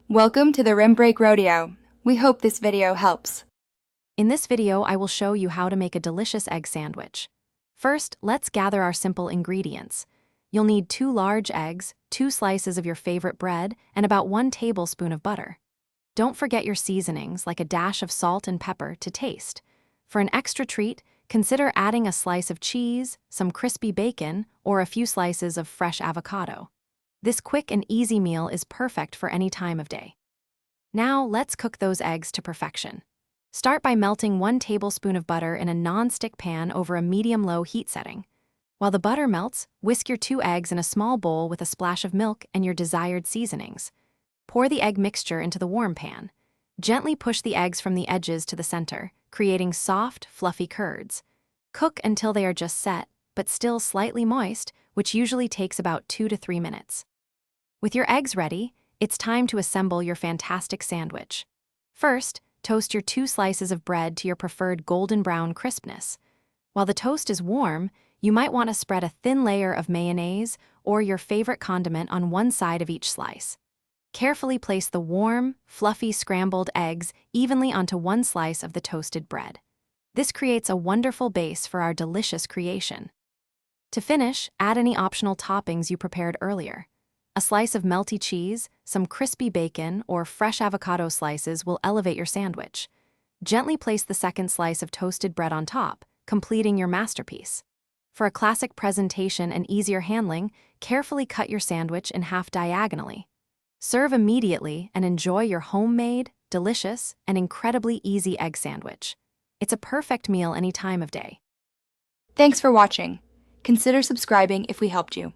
Welcome to the Rim Break Rodeo. We hope this video helps. In this video, I will show you how to make a delicious egg sandwich. First, let's gather our simple ingredients. You'll need 2 large eggs, 2 slices of your favorite bread, and about 1 tablespoon of butter. Don't forget your seasonings, like a dash of salt and pepper, to taste. For an extra treat, consider adding a slice of cheese, some crispy bacon, or a few slices of fresh avocado. This quick and easy meal is perfect for any time of day. Now, let's cook those eggs to perfection. Start by melting 1 tablespoon of butter in a non-stick pan over a medium-low heat setting. While the butter melts, whisk your 2 eggs in a small bowl with a splash of milk and your desired seasonings. Pour the egg mixture into the warm pan. Gently push the eggs from the edges to the center, creating soft, fluffy curds. Cook until they are just set, but still slightly moist, which usually takes about 2 to 3 minutes. With your eggs ready, it's time to assemble your fantastic sandwich. First, toast your 2 slices of bread to your preferred golden brown crispness. While the toast is warm, you might want to spread a thin layer of mayonnaise or your favorite condiment on one side of each slice. Carefully place the warm, fluffy scrambled eggs evenly onto one slice of the toasted bread. This creates a wonderful base for our delicious creation. To finish, add any optional toppings you prepared earlier. A slice of melty cheese, some crispy bacon, or fresh avocado slices will elevate your sandwich. Gently place the second slice of toasted bread on top, completing your masterpiece. For a classic presentation and easier handling, carefully cut your sandwich in half diagonally. Serve immediately and enjoy your homemade, delicious, and incredibly easy egg sandwich. It's a perfect meal any time of day. Thanks for watching. Consider subscribing if we helped you.